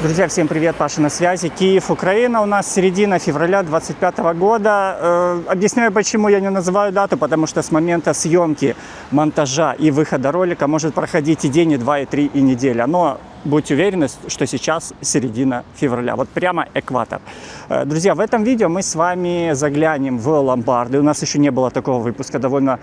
Друзья, всем привет, Паша на связи. Киев, Украина. У нас середина февраля 2025 года. Объясняю, почему я не называю дату, потому что с момента съемки, монтажа и выхода ролика может проходить и день, и два, и три, и неделя. Но будьте уверены, что сейчас середина февраля. Вот прямо экватор. Друзья, в этом видео мы с вами заглянем в ломбарды. У нас еще не было такого выпуска, довольно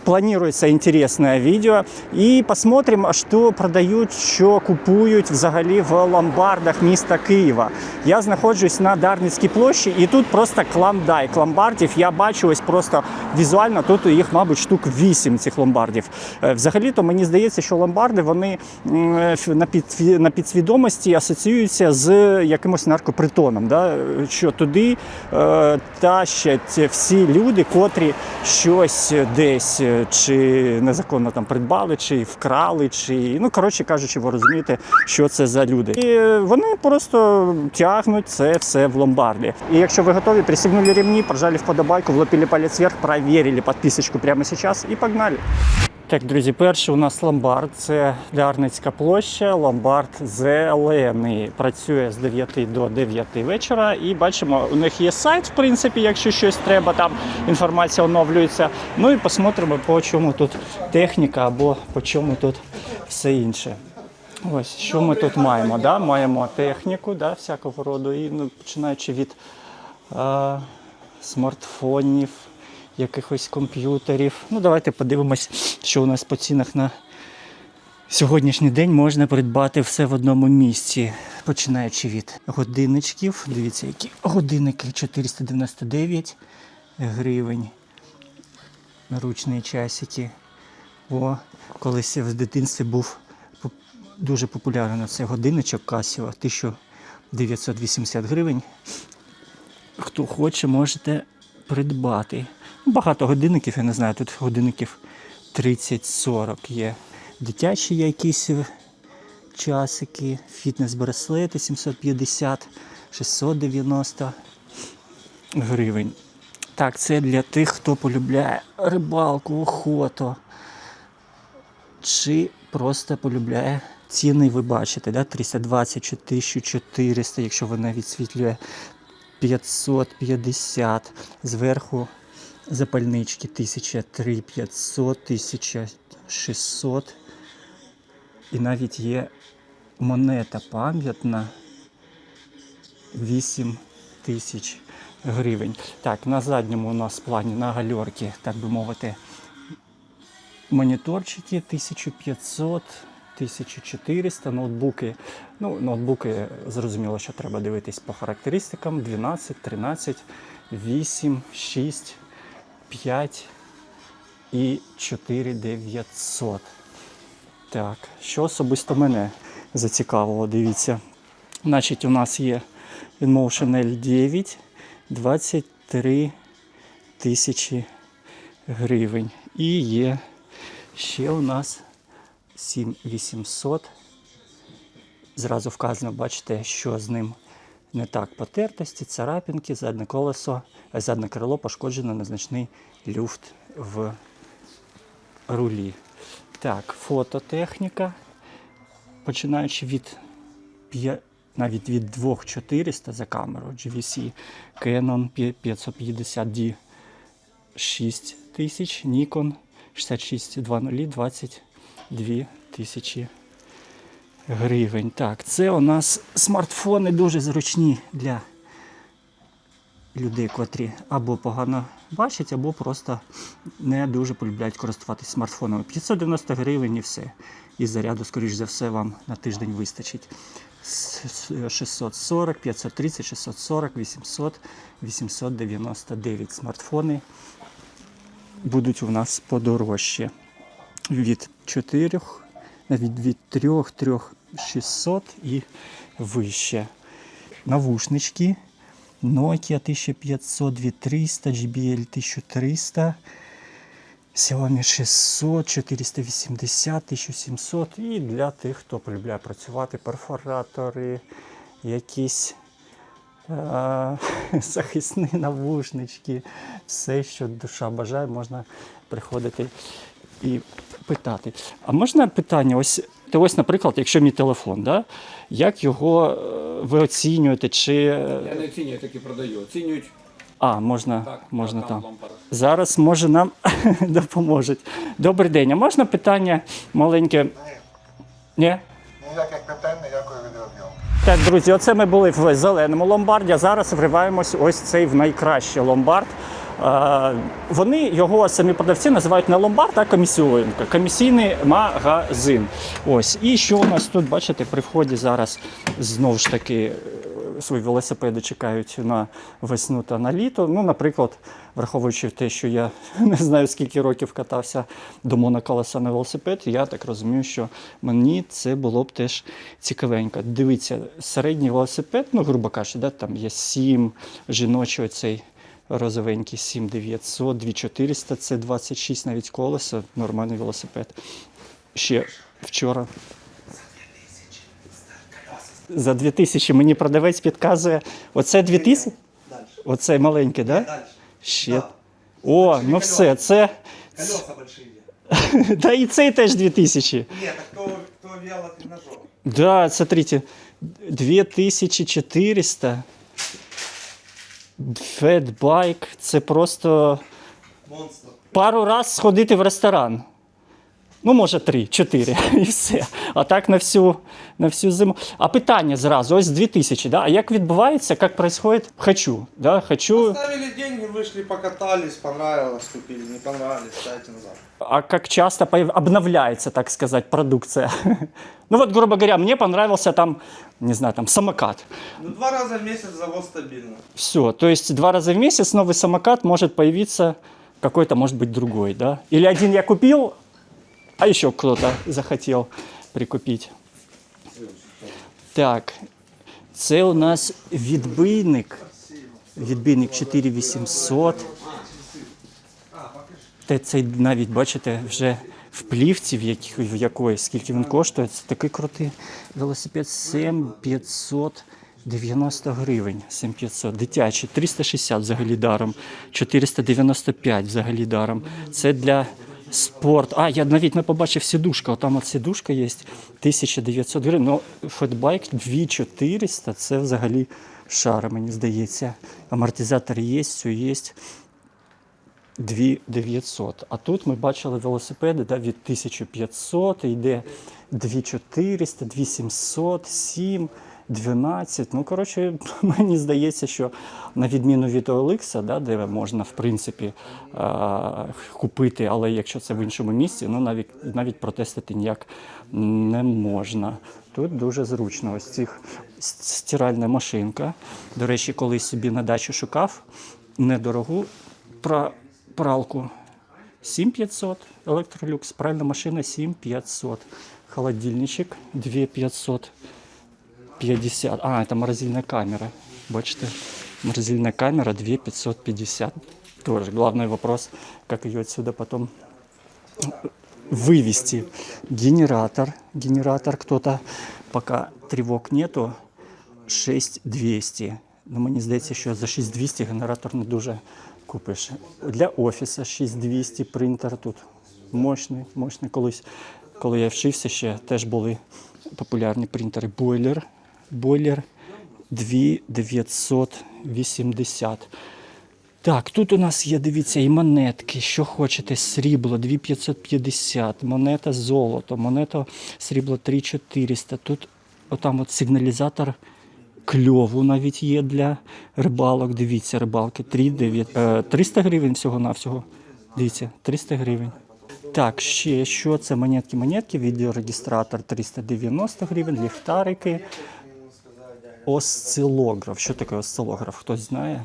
планується інтересне відео. І посмотрим, що продають, що купують взагалі в ломбардах міста Києва. Я знаходжусь на Дарницькій площі і тут просто кламдайк ломбардів. Я бачу ось просто візуально, тут їх, мабуть, штук 8 цих ломбардів. Взагалі-то мені здається, що ломбарди, вони на підсвідомості асоціюються з якимось наркопритоном. Да? Що туди тащать всі люди, котрі щось десь чи незаконно там придбали, чи вкрали, чи, ну, коротше кажучи, ви розумієте, що це за люди. І вони просто тягнуть це все в ломбарді. І якщо ви готові, пристегнули ремні, прожали вподобайку, влепили палець вверх, проверили підписочку прямо зараз і погнали. Так, друзі, перший у нас ломбард, це Дарницька площа, ломбард зелений. Працює з 9 до 9 вечора і бачимо, у них є сайт, в принципі, якщо щось треба, там інформація оновлюється. Ну і посмотримо, по чому тут техніка або по чому тут все інше. Ось, що ми тут маємо, да? Маємо техніку, да, всякого роду, і ну, починаючи від смартфонів, якихось комп'ютерів. Ну, давайте подивимось, що у нас по цінах на сьогоднішній день можна придбати все в одному місці. Починаючи від годинничків. Дивіться, які годинники. 499 гривень. Ручні часики. О, колись в дитинстві був дуже популярний цей годинничок Casio. 1980 гривень. Хто хоче, можете придбати. Багато годинників, я не знаю, тут годинників 30-40 є. Дитячі якісь часики, фітнес-браслети 750, 690 гривень. Так, це для тих, хто полюбляє рибалку, охоту. Чи просто полюбляє ціни, ви бачите, да? 320 чи 1400, якщо вона відсвітлює 550, зверху запальнички 1003, 500, 1600. І навіть є монета пам'ятна 8000 гривень. Так, на задньому у нас плані, на гальорці, так би мовити, моніторчики 1500, 1400, ноутбуки. Ну, ноутбуки, зрозуміло, що треба дивитись по характеристикам. 12, 13, 8, 6, 5 і 4900. Так, що особисто мене зацікавило, дивіться. Значить, у нас є InMotion L9, 23 тисячі гривень. І є ще у нас 7800. Зразу вказано, бачите, що з ним не так. Потертості, царапинки, заднє крило пошкоджено, незначний люфт в рулі. Так, фототехніка. Починаючи від навіть від 2400 за камеру, GVC, Canon 550D 6000, Nikon 6620, 22 тисячі гривень. Так, це у нас смартфони дуже зручні для людей, котрі або погано бачать, або просто не дуже полюбляють користуватися смартфонами. 590 гривень і все. І заряду, скоріш за все, вам на тиждень вистачить. 640, 530, 640, 800, 899 смартфони будуть у нас подорожчі. Від 4, від 3, 600 і вище. Навушнички. Nokia 1500, 2300, JBL 1300, Xiaomi 600, 480, 1700. І для тих, хто полюбляє працювати, перфоратори, якісь захисні навушнички, все, що душа бажає, можна приходити і питати. А можна питання? Ось розумієте, ось, наприклад, якщо мій телефон, да, як його ви оцінюєте, чи... Я не оцінюю, так і продаю. Оцінюють Можна там там. лампада. Зараз, може, нам допоможуть. Добрий день, а можна питання маленьке? Ні? Ніяких питань, ніякої відеозйомки. Так, друзі, оце ми були в зеленому ломбарді, а зараз вриваємось ось цей в найкращий ломбард. Вони його самі продавці називають не ломбард, а комісіонка, комісійний магазин. Ось. І що у нас тут, бачите, при вході зараз знову ж таки свої велосипеди чекають на весну та на літо. Ну, наприклад, враховуючи те, що я не знаю, скільки років катався до моноколеса на велосипед, я так розумію, що мені це було б теж цікавенько. Дивіться, середній велосипед, ну, грубо кажучи, да, там є 7, жіночий оцей розовенький 7900, 2400, це 26 навіть колеса, нормальний велосипед. Ще вчора. За 2000 мені продавець підказує. Оце 2000? Оце маленький, так? Да? Ще. Да. О, ну все, це. Колеса большие. Та і цей теж 2000. Нет, так кто велотренажер? Да, смотрите, 2400. Фетбайк. Це просто Монстр. пару раз сходити в ресторан. Ну, може, 3-4 і все. А так на всю зиму. А питання зразу, ось 2000, да? А як відбувається, як відбувається? Хочу. Оставили деньги, вышли, покатались, понравилось, купили, не понравилось, ставите назад. А как часто обновляется, так сказать, продукция? Ну вот, грубо говоря, мне понравился там, не знаю, там самокат. Ну, 2 раза в месяц завоз стабильно. Все, то есть 2 раза в месяц новый самокат может появиться какой-то, может быть, другой, да? Или один я купил, а еще кто-то захотел прикупить. Так, це у нас відбійник. Відбійник 4800. Цей навіть, бачите, вже в плівці, в якої, скільки він коштує. Це такий крутий велосипед. 7590 гривень. 7500. Дитячий. 360 взагалі даром. 495 взагалі даром. Це для спорт. А, я навіть не побачив сідушка. Там от сідушка є. 1900 гривень. Ну, фетбайк 2400. Це взагалі шара, мені здається. Амортизатор є, все є. 2900. А тут ми бачили велосипеди, да, від 1500, йде 2400, 2700, 7, 12. Ну, коротше, мені здається, що на відміну від OLX, да, де можна, в принципі, купити, але якщо це в іншому місці, ну, навіть протестити ніяк не можна. Тут дуже зручно. Ось цих стиральна машинка. До речі, колись собі на дачу шукав недорогу пралку. 7500, Electrolux, пральна машина 7500, холодильничок 2550. А, это морозильная камера. Бачите, морозильная камера 2550. Тоже главный вопрос, как ее отсюда потом вывести. Генератор кто-то, пока тревог нету, 6200. Ну, мені здається, що за 6200 генератор не дуже купиш. Для офісу 6200 принтер тут мощний. Колись, коли я вчився, ще теж були популярні принтери. Бойлер 2980. Так, тут у нас є, дивіться, і монетки, що хочете, срібло 2550, монета золото, монета срібло 3400. Тут отам от сигналізатор кльову навіть є для рибалок. Дивіться, рибалки 300 гривень всього-навсього. Дивіться, 300 гривень. Так, ще що це? Монетки, відеорегістратор 390 гривень, ліхтарики, осцилограф. Що таке осцилограф? Хтось знає?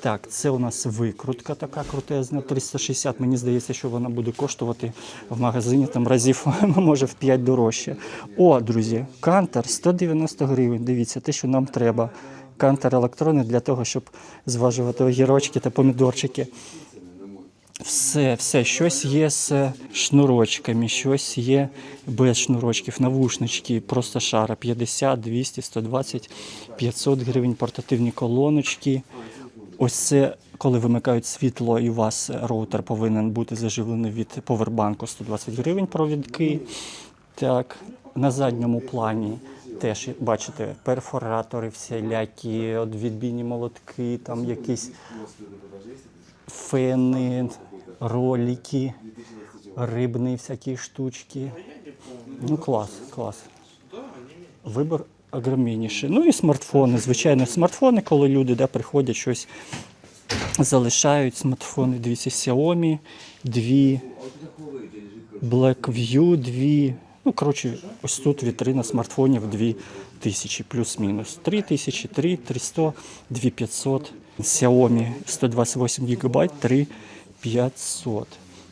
Так, це у нас викрутка така крутезна, 360. Мені здається, що вона буде коштувати в магазині там разів, може, в 5 дорожче. О, друзі, кантер 190 гривень. Дивіться, те, що нам треба. Кантер електронний для того, щоб зважувати огірочки та помідорчики. Все, щось є з шнурочками, щось є без шнурочків, навушнички, просто шара, 50, 200, 120, 500 гривень, портативні колоночки. Ось це, коли вимикають світло і у вас роутер повинен бути заживлений від повербанку, 120 гривень провідки. Так, На задньому плані теж, бачите, перфоратори всілякі, от відбійні молотки, там якісь фени, ролики, рибні всякі штучки. Ну, клас, клас. Вибір огромніший. Ну і смартфони, звичайно, смартфони, коли люди приходять, щось залишають. Смартфони, дивіться, Xiaomi, 2, Blackview, 2. Ну, коротше, ось тут вітрина смартфонів 2000 плюс-мінус. 3000, 3300, 2500. Xiaomi 128 ГБ, 3500.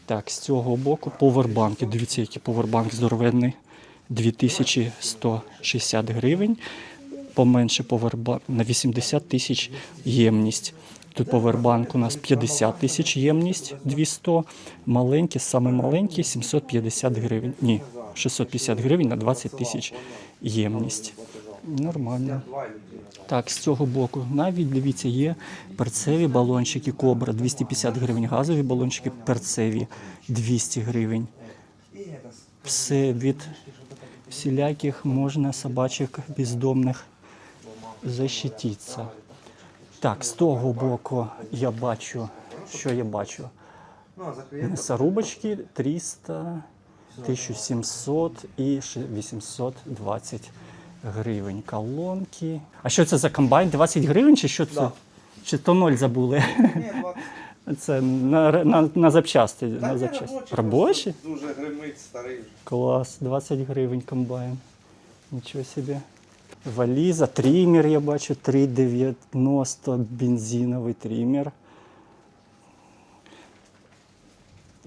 Так, з цього боку повербанки. Дивіться, який повербанк здоровенний. 2160 гривень. Поменше повербанк на 80 тисяч ємність. Тут повербанк у нас 50 тисяч ємність, 200. Маленький, саме маленький, 750 гривень. Ні, 650 гривень на 20 тисяч ємність. Нормально. Так, з цього боку навіть, дивіться, є перцеві балончики Кобра, 250 гривень. Газові балончики перцеві, 200 гривень. Все від всіляких можна собачок бездомних защититися. Так, з того боку я бачу, що я бачу? Мясорубочки 300, 1700 і 820 гривень. Колонки. А що це за комбайн? 20 гривень чи що це? Да. Чи то 0 забули? Ні, 20. Це на запчасти. На запчасти. Робочі? Дуже гримить, старий. Клас, 20 гривень комбайн. Нічого собі. Валіза, трімер я бачу, 3,90 бензиновий трімер.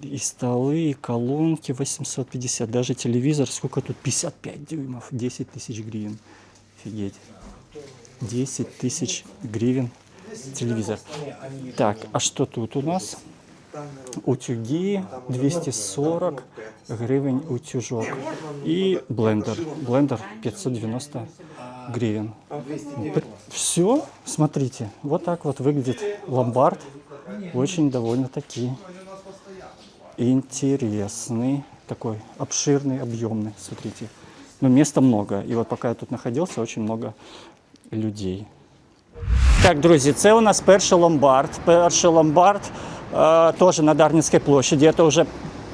И столы, и колонки 850, даже телевизор, сколько тут, 55 дюймов, 10 тысяч гривен. Офигеть. 10 тысяч гривен телевизор. Так, а что тут у нас? Утюги, 240 гривен утюжок. И блендер. Блендер 590 гривен. Все, смотрите, вот так вот выглядит ломбард. Очень довольно-таки интересный, такой обширный, объемный, смотрите. Но места много. И вот пока я тут находился, очень много людей. Так, друзі, це у нас перший ломбард. Перший ломбард теж на Дарницькій площаді. Це вже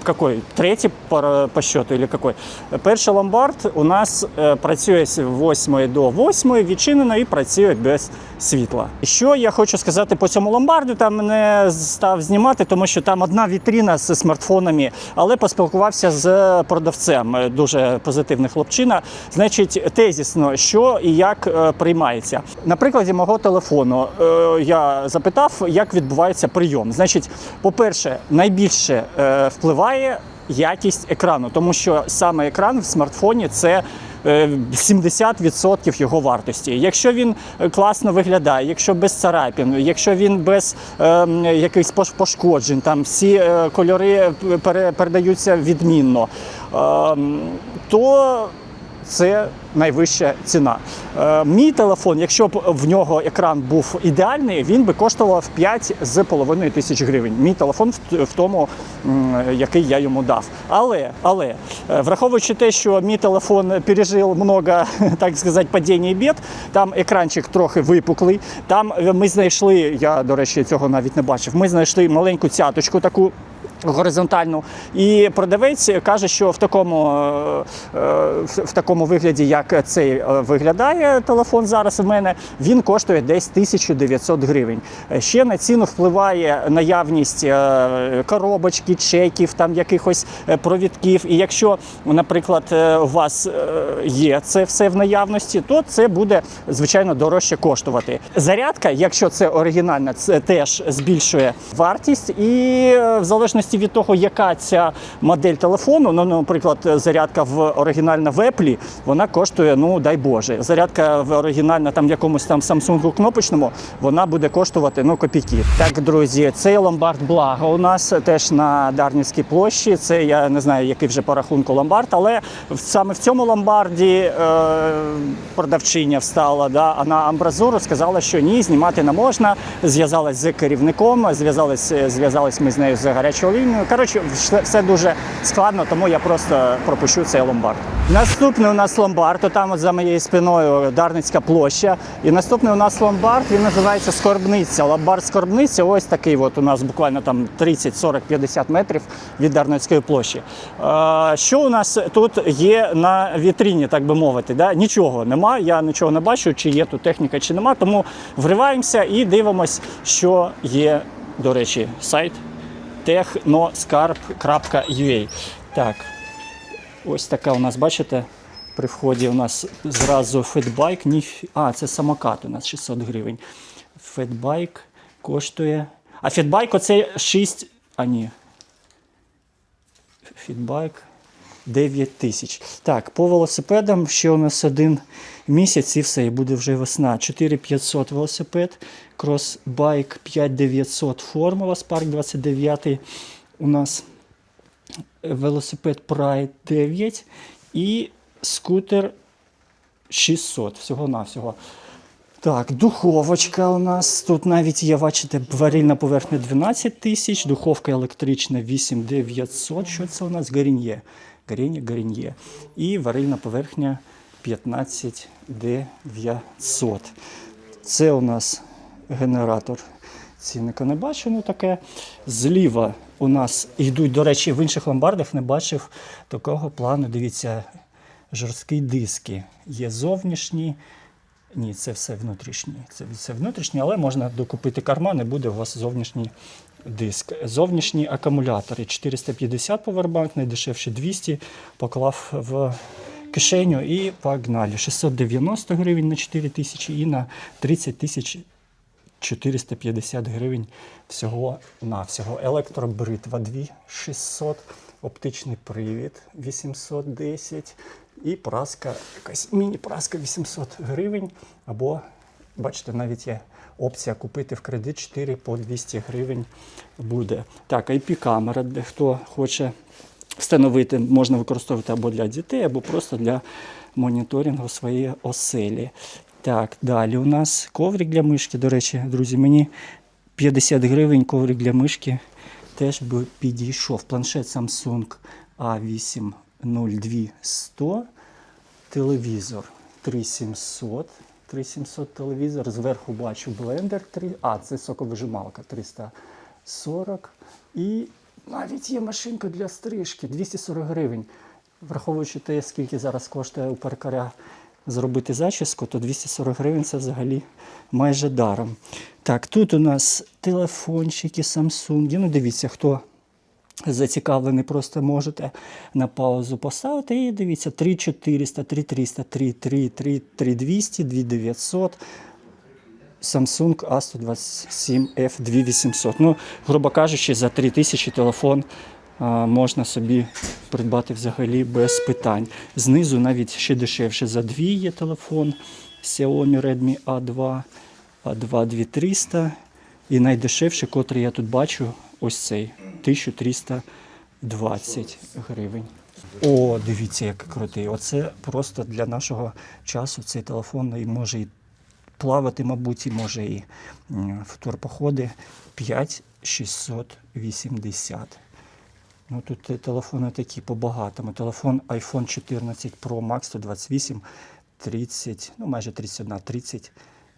какой? Третій по счету или какой? Перший ломбард у нас працює з 8 до 8, відчинено і працює без світла. Що я хочу сказати по цьому ломбарду, там не став знімати, тому що там одна вітрина з смартфонами, але поспілкувався з продавцем, дуже позитивний хлопчина. Значить, тезісно, що і як приймається. На прикладі мого телефону я запитав, як відбувається прийом. Значить, по-перше, найбільше впливає якість екрану, тому що саме екран в смартфоні – це 70% його вартості. Якщо він класно виглядає, якщо без царапин, якщо він без якихось пошкоджень, там всі кольори передаються відмінно, то це найвища ціна. Мій телефон, якщо б в нього екран був ідеальний, він би коштував 5,5 тисяч гривень. Мій телефон в тому, який я йому дав. Але, враховуючи те, що мій телефон пережив много, так сказати, падінь і бід, там екранчик трохи випуклий, там ми знайшли, я, до речі, цього навіть не бачив, ми знайшли маленьку цяточку таку, горизонтальну. І продавець каже, що в такому вигляді, як цей виглядає телефон зараз в мене, він коштує десь 1900 гривень. Ще на ціну впливає наявність коробочки, чеків, там якихось провідків. І якщо, наприклад, у вас є це все в наявності, то це буде, звичайно, дорожче коштувати. Зарядка, якщо це оригінальна, це теж збільшує вартість. І в залежності від того, яка ця модель телефону, ну, наприклад, зарядка оригінальна в Apple, вона коштує, ну, дай Боже. Зарядка оригінальна там в якомусь там Samsung кнопочному, вона буде коштувати, ну, копійки. Так, друзі, цей ломбард Благо у нас теж на Дарницькій площі. Це, я не знаю, який вже по рахунку ломбард, але саме в цьому ломбарді продавчиня встала, да, а на амбразуру сказала, що ні, знімати не можна. Зв'язалась з керівником, зв'язались ми з нею з гарячого гривень. Коротше, все дуже складно, тому я просто пропущу цей ломбард. Наступний у нас ломбард, там от за моєю спиною Дарницька площа. І наступний у нас ломбард, він називається Скорбниця. Ломбард Скорбниця, ось такий от у нас буквально там 30, 40, 50 метрів від Дарницької площі. Що у нас тут є на вітріні, так би мовити? Да? Нічого нема, я нічого не бачу, чи є тут техніка, чи нема, тому вриваємося і дивимось, що є, до речі, сайт technoscarp.ua. Так, ось така у нас, бачите, при вході у нас зразу фетбайк. Це самокат у нас 600 гривень. Фетбайк коштує... А фетбайк оце 6... Фетбайк 9 тисяч. Так, по велосипедам ще у нас 1 місяць і все, і буде вже весна. 4500 велосипед, кросбайк 5900 формула, Spark 29. У нас велосипед Pride 9 і скутер 600, всього-навсього. Так, духовочка у нас. Тут навіть є, бачите, варильна поверхня 12 тисяч, духовка електрична 8900. Що це у нас? Гаріньє. І варильна поверхня 15900. Це у нас генератор. Цінника не бачу, ну таке. Зліва у нас йдуть, до речі, в інших ломбардах не бачив такого плану. Дивіться, жорсткі диски. Є зовнішні. Ні, це все внутрішні. Це все внутрішні, але можна докупити карман і буде у вас зовнішній диск. Зовнішні акумулятори. 450 повербанк, найдешевші 200. Поклав в кишеню і погнали. 690 гривень на 4 тисячі і на 30 тисяч 450 гривень всього-навсього. Електробритва 2600, оптичний привід 810 і праска, якась міні-праска 800 гривень. Або, бачите, навіть є опція купити в кредит 4 по 200 гривень буде. Так, IP-камера, де хто хоче встановити, можна використовувати або для дітей, або просто для моніторингу своєї оселі. Так, далі у нас коврик для мишки. До речі, друзі, мені 50 гривень коврик для мишки теж би підійшов. Планшет Samsung A8 02100, телевізор 3700 телевізор. Зверху бачу блендер, це соковижималка 340. І навіть є машинка для стрижки 240 гривень. Враховуючи те, скільки зараз коштує у перукаря зробити зачіску, то 240 гривень це взагалі майже даром. Так, тут у нас телефончики Samsung. Ну, дивіться, хто зацікавлений, просто можете на паузу поставити. І дивіться, 3400, 3300, 3200, 2900. Samsung A127F 2800. Ну, грубо кажучи, за 3000 телефон можна собі придбати взагалі без питань. Знизу навіть ще дешевше за 2 є телефон Xiaomi Redmi A2 2300. І найдешевше, котрий я тут бачу, ось цей 1320 гривень. О, дивіться, як крутий. Оце просто для нашого часу цей телефон і може і плавати, мабуть, і може і в турпоходи. 5680. Ну, тут телефони такі по-багатому. Телефон iPhone 14 Pro Max 128, 30, ну майже 31, 30,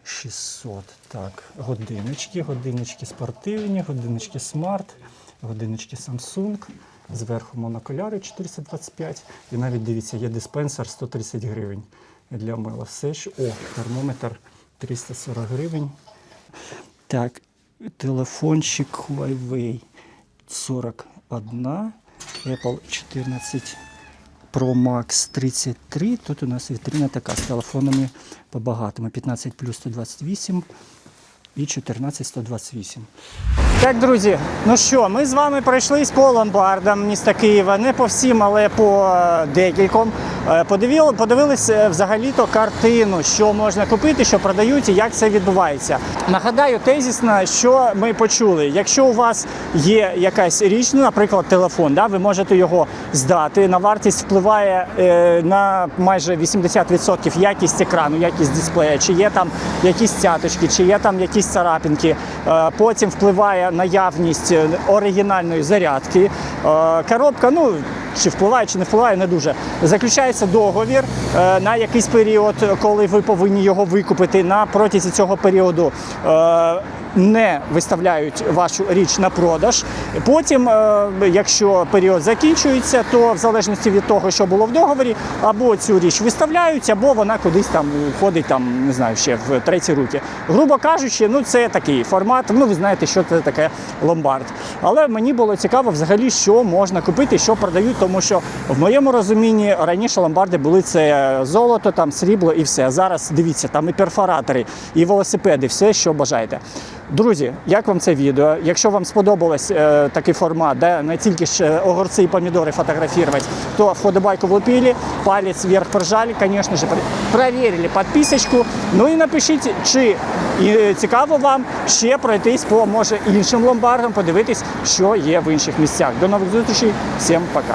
600. Так, годиннички спортивні, годиннички Smart, годинички Samsung. Зверху монокуляри 425. І навіть, дивіться, є диспенсер 130 гривень для мила. Все ж, термометр 340 гривень. Так, телефончик Huawei 41, Apple 14 Pro Max 33. Тут у нас вітрина така з телефонами по-багатому. 15 плюс 128 і 14 128. Так, друзі, ну що, ми з вами пройшлись по ломбардам міста Києва. Не по всім, але по декільком. Подивилися взагалі-то картину, що можна купити, що продають і як це відбувається. Нагадаю тезісно, що ми почули. Якщо у вас є якась річ, ну, наприклад, телефон, да, ви можете його здати. На вартість впливає на майже 80% якість екрану, якість дисплея, чи є там якісь цяточки, чи є там якісь царапинки. Потім впливає наявність оригінальної зарядки. Коробка, ну, чи впливає, чи не впливає, не дуже. Заключається договір на якийсь період, коли ви повинні його викупити. На протязі цього періоду не виставляють вашу річ на продаж. Потім, якщо період закінчується, то в залежності від того, що було в договорі, або цю річ виставляють, або вона кудись там входить, там, не знаю, ще в треті руки. Грубо кажучи, ну це такий формат, ну ви знаєте, що це таке ломбард. Але мені було цікаво взагалі, що можна купити, що продають, тому що в моєму розумінні раніше ломбарди були це золото, там срібло і все. Зараз дивіться, там і перфоратори, і велосипеди, все, що бажаєте. Друзі, як вам це відео? Якщо вам сподобалось такий формат, де не тільки ж огурці і помідори фотографувати, то вподобайку влупили, палець вверх прижали, звісно ж, перевірили підписочку. Ну і напишіть, чи цікаво вам ще пройтись по, може, іншим ломбардам, подивитись, що є в інших місцях. До нових зустрічей, всім пока!